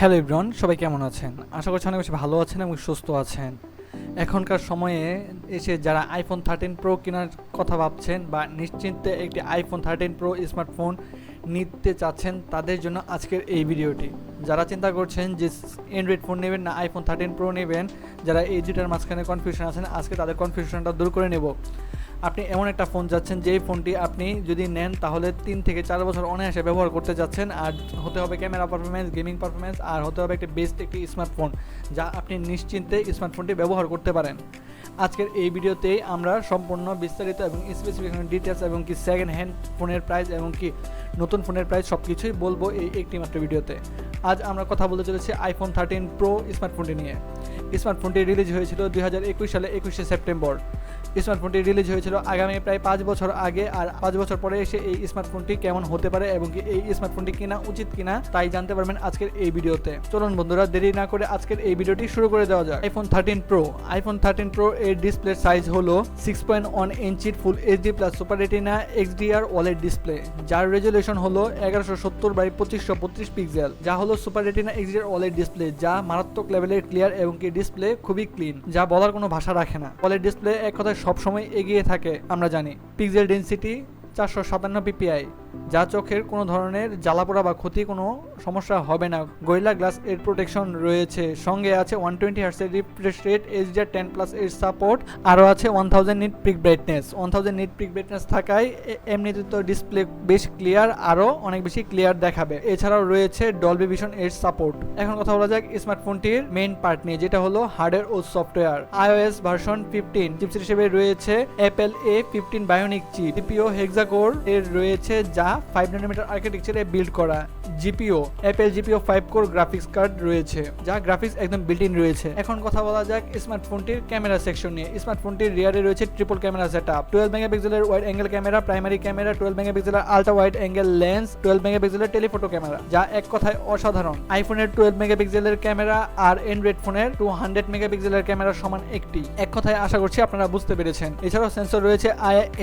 Hello everyone, সবাই কেমন আছেন? আশা করছি অনেক বেশি ভালো আছেন এবং সুস্থ আছেন। এখনকার সময়ে এসে যারা আইফোন 13 প্রো কেনার কথা ভাবছেন বা নিশ্চিন্তে একটি আইফোন 13 প্রো স্মার্টফোন নিতে চাচ্ছেন, তাদের জন্য আজকের এই ভিডিওটি। যারা চিন্তা করছেন যে অ্যান্ড্রয়েড ফোন নেবেন না আইফোন 13 প্রো নেবেন, যারা এই দুটার মাঝখানে কনফিউশন আছেন, আজকে তাদের কনফিউশনটা দূর করে নেব। আপনি এমন একটা ফোন যাচ্ছেন যেই ফোনটি আপনি যদি নেন তাহলে 3 থেকে 4 বছর অনায়াসে ব্যবহার করতে যাচ্ছেন, আর হতে হবে ক্যামেরা পারফরমেন্স, গেমিং পারফরমেন্স, আর হতে হবে একটি বেস্ট একটি স্মার্টফোন যা আপনি নিশ্চিন্তে স্মার্টফোনটি ব্যবহার করতে পারেন। আজকের এই ভিডিওতেই আমরা সম্পূর্ণ বিস্তারিত এবং স্পেসিফিকেশন ডিটেলস এবং কি সেকেন্ড হ্যান্ড ফোনের প্রাইস এবং কি নতুন ফোনের প্রাইস সব কিছুই বলবো এই একটি মাত্র ভিডিওতে। আজ আমরা কথা বলতে চলেছি আইফোন 13 প্রো স্মার্টফোনটি নিয়ে। স্মার্টফোনটি রিলিজ হয়েছিল 2021 সালে 21শে সেপ্টেম্বর। স্মার্টফোনটি রিলিজ হয়েছিল আগামী প্রায় 5 বছর আগে, আর 5 বছর পরে এসে এই স্মার্টফোনটি কেমন হতে পারে এবং কি এই স্মার্টফোনটি কেনা উচিত কিনা তাই জানতে পারবেন আজকের এই ভিডিওতে। চলুন বন্ধুরা, দেরি না করে আজকের এই ভিডিওটি শুরু করে দেওয়া যাক। IPhone 13 pro. আইফোন 13 প্রো এর ডিসপ্লে সাইজ হলো 6.1 ইঞ্চির full HD plus super retina XDR wallet display, যার রেজুলেশন হলো 1170x2532 পিক্সেল, যা হলো super retina XDR wallet display, যা মারাত্মক লেভেলের ক্লিয়ার এবং কি ডিসপ্লে খুবই ক্লিন, যা বলার কোনো ভাষা রাখে না। ওয়ালেট ডিসপ্লে এক কথায় সবসময় এগিয়ে থাকে আমরা জানি। পিক্সেল ডেনসিটি 457 পিপিআই, যা চোখের কোনো ধরনের জ্বালাপোড়া বা ক্ষতি কোনো সমস্যা হবে না। গরিলা গ্লাস এর প্রোটেকশন রয়েছে, সঙ্গে আছে 120 হার্টজের রিফ্রেশ রেট, HDR 10+ এর সাপোর্ট, আরও আছে 1000 nit peak brightness. 1000 nit peak brightness থাকায় এমনিতে তো ডিসপ্লে বেশ ক্লিয়ার, আরও অনেক বেশি ক্লিয়ার দেখাবে। এছাড়াও রয়েছে ডলবি ভিশন এর সাপোর্ট। এখন কথা বলা যাক স্মার্টফোনটির মেইন পার্ট নিয়ে, যেটা হলো হার্ডওয়্যার ও সফটওয়্যার। iOS ভার্সন 15 চিপসেট হিসেবে রয়েছে Apple A15 bionic chip. CPU hexacore এর রয়েছে, যা 5 ন্যানোমিটার আর্কিটেকচারে বিল্ড করা। GPU Apple GPU 5 core graphics card রয়েছে, যা গ্রাফিক্স একদম বিল্ট ইন রয়েছে। এখন কথা বলা যাক স্মার্টফোনটির ক্যামেরা সেকশন নিয়ে। স্মার্টফোনটির রিয়ারে রয়েছে ট্রিপল ক্যামেরা সেটআপ, 12 মেগাপিক্সেলের wide angle camera, primary camera, 12 মেগাপিক্সেলের আলট্রা ওয়াইড অ্যাঙ্গেল লেন্স, 12 মেগাপিক্সেলের টেলিফটো ক্যামেরা, যা এক কথায় অসাধারণ। আইফোনের 12 মেগাপিক্সেলের ক্যামেরা আর অ্যান্ড্রয়েড ফোনের 200 মেগাপিক্সেলের ক্যামেরা সমান একটি। এক কথায় আশা করছি আপনারা বুঝতে পেরেছেন। এছাড়াও সেন্সর রয়েছে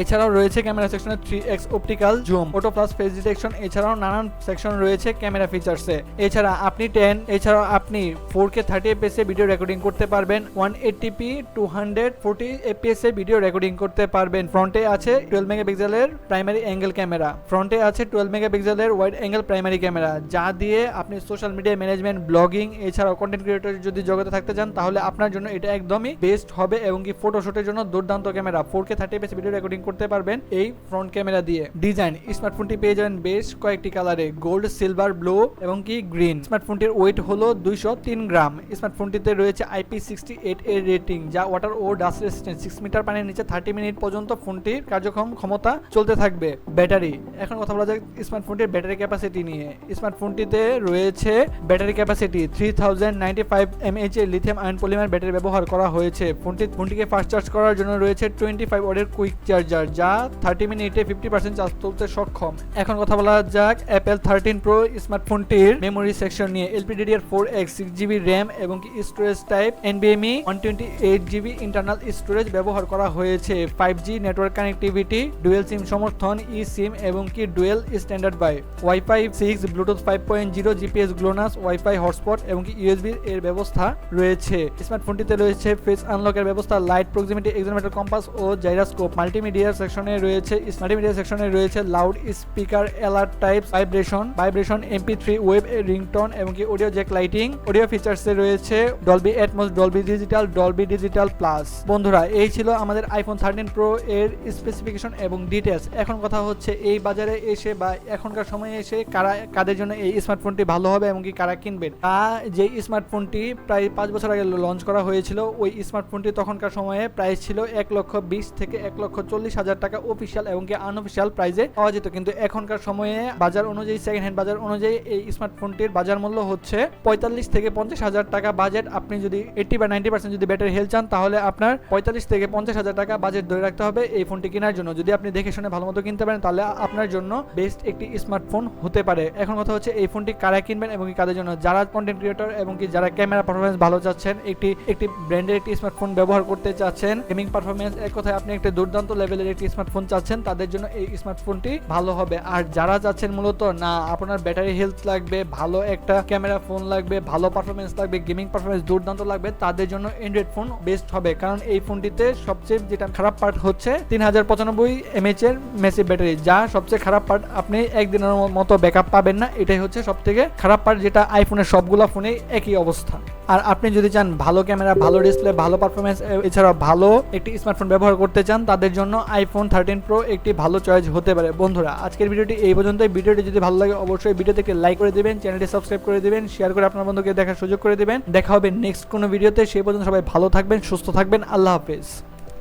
এছাড়াও রয়েছে ক্যামেরা সেকশনে 3x optical zoom, auto plus face detection, এছাড়াও নানান সেকশন রয়েছে ক্যামেরা ফিচার্সে। এছাড়াও আপনি 4K 30 fps এ ভিডিও রেকর্ডিং করতে পারবেন, 180p 240 fps এ ভিডিও রেকর্ডিং করতে পারবেন। ফ্রন্টে আছে 12 মেগাপিক্সেলের প্রাইমারি অ্যাঙ্গেল ক্যামেরা, ফ্রন্টে আছে 12 মেগাপিক্সেলের ওয়াইড অ্যাঙ্গেল প্রাইমারি ক্যামেরা, যা দিয়ে আপনি সোশ্যাল মিডিয়া ম্যানেজমেন্ট, ব্লগিং, এছাড়াও কন্টেন্ট ক্রিয়েটর যদি জগতে থাকতে চান তাহলে আপনার জন্য এটা একদমই বেস্ট হবে এবং কি ফটোশুটের জন্য দুর্দান্ত camera. 4K 30 fps video recording করতে পারবেন এই ফ্রন্ট ক্যামেরা দিয়ে। ডিজাইন স্মার্টফোনটি পেয়ে যাবেন বেশ কয়েকটি কালারে, গোল্ড, সিলভার, ব্লু এবং কি গ্রিন। স্মার্টফোনটির ওয়েট হলো 203 গ্রাম। স্মার্টফোনটিতে রয়েছে IP68 এর রেটিং, যা ওয়াটার ও ডাস্ট রেসিস্ট্যান্ট। 6 মিটার পানির নিচে 30 মিনিট পর্যন্ত ফোনটির কার্যক্ষম ক্ষমতা চলতে থাকবে। ব্যাটারি, এখন কথা বলা যাক স্মার্টফোনটির ব্যাটারি ক্যাপাসিটি নিয়ে। স্মার্টফোনটিতে রয়েছে ব্যাটারি ক্যাপাসিটি 3095 mAh এর লিথিয়াম আয়ন পলিমার ব্যাটারি ব্যবহার করা হয়েছে। ফোনটিকে ফাস্ট চার্জ করার জন্য রয়েছে 25 ওয়াটের কুইক চার্জার, যা 30 মিনিটে 50% চার্জ তুলতে সক্ষম। এখন কথা বলা যাক অ্যাপেল 13 প্রো স্মার্টফোনটির মেমোরি সেকশন নিয়ে। LPDDR4X 6GB র্যাম এবং কি storage type NVMe 128GB internal storage ব্যবহার করা হয়েছে। 5G নেটওয়ার্ক কানেক্টিভিটি, ডুয়েল সিম সমর্থন, ই সিম এবং কি dual standard by, wifi 6, Bluetooth 5.0, GPS GLONASS, wifi hotspot এবং কি USB এর ব্যবস্থা রয়েছে। স্মার্টফোনটিতে রয়েছে ফেস আনলকের ব্যবস্থা, লাইট, প্রক্সিমিটি, এক্সেলেরোমিটার, কম্পাস ও জাইরোস্কোপ। মাল্টিমিডিয়া সেকশনে রয়েছে loud speaker, alert types, vibration, MP3 web ringtone এবং কি অডিও জ্যাক লাইটিং। অডিও ফিচার্সে রয়েছে Dolby atoms, Dolby digital plus. বন্ধুরা, এই ছিল আমাদের আইফোন 13 প্রো এর স্পেসিফিকেশন এবং ডিটেলস। এখন কথা হচ্ছে এই বাজারে এসে বা এখনকার সময়ে এসে কাদের জন্য এই স্মার্টফোনটি ভালো হবে এবং কি কারা কিনবেন। যে স্মার্টফোনটি প্রায় 5 বছর আগে লঞ্চ করা হয়েছিল, ওই স্মার্টফোনটি তখনকার সময়ে প্রাইস ছিল 1,20,000 থেকে 1,40,000 টাকা অফিসিয়াল এবং কি আনঅফিসিয়াল প্রাইসে পাওয়া যেত। কিন্তু এখনকার সময়ে বাজার অনুযায়ী, সেকেন্ড হ্যান্ড বাজার অনুযায়ী এই স্মার্টফোনটির বাজার মূল্য হচ্ছে 45 থেকে 50,000 টাকা বাজেট। আপনি যদি 80 বা 90% যদি ব্যাটারি হেলথ চান তাহলে আপনার 45 থেকে 50,000 টাকা বাজেট ধরে রাখতে হবে এই ফোনটি কেনার জন্য। যদি আপনি দেখে শুনে ভালো মতো কিনতে পারেন তাহলে আপনার জন্য বেস্ট একটি স্মার্টফোন হতে পারে। এখন কথা হচ্ছে এই ফোনটি কারা কিনবেন এবং কি কাদের জন্য। যারা কন্টেন্ট ক্রিয়েটর এবং কি যারা ক্যামেরা পারফরমেন্স ভালো চাচ্ছেন, একটি ব্র্যান্ডের একটি স্মার্টফোন ব্যবহার করতে চাচ্ছেন, গেমিং পারফরমেন্স, এক কথায় আপনি একটা দুর্দান্ত লেভেলের একটি স্মার্টফোন চাচ্ছেন, তাদের জন্য এই স্মার্টফোনটি ভালো হবে। আর যারা চাচ্ছেন মূলত না আপনার ব্যাটারি হেলথ লাগবে, ভালো একটা ক্যামেরা ফোন লাগবে, ভালো পারফরমেন্স লাগবে, গেমিং পারফরমেন্স দুর্দান্ত লাগবে, তাদের জন্য অ্যান্ড্রয়েড ফোন বেস্ট হবে। কারণ এই ফোনটিতে সবচেয়ে যেটা খারাপ পার্ট হচ্ছে 3095 mAh এর মেসিভ ব্যাটারি, যা সবচেয়ে খারাপ পার্ট। আপনি একদিনের মতো ব্যাকআপ পাবেন না, এটাই হচ্ছে সবথেকে খারাপ পার্ট, যেটা আইফোনের সবগুলো ফোনে একই অবস্থা। আর আপনি যদি চান ভালো ক্যামেরা, ভালো ডিসপ্লে, ভালো পারফরমেন্স, এছাড়া ভালো একটি স্মার্টফোন ব্যবহার করতে চান, তাদের জন্য আইফোন 13 প্রো একটি ভালো চয়েস হতে পারে। বন্ধুরা, আজকের ভিডিওটি এই পর্যন্তই। ভিডিওটি যদি ভালো লাগে অবশ্যই ভিডিওতে একটি লাইক করে দিবেন, চ্যানেলটি সাবস্ক্রাইব করে দিবেন, শেয়ার করে আপনার বন্ধুকে দেখার সুযোগ করে দিবেন। দেখা হবে নেক্সট কোনো ভিডিওতে। সেই পর্যন্ত সবাই ভালো থাকবেন, সুস্থ থাকবেন। আল্লাহ হাফেজ।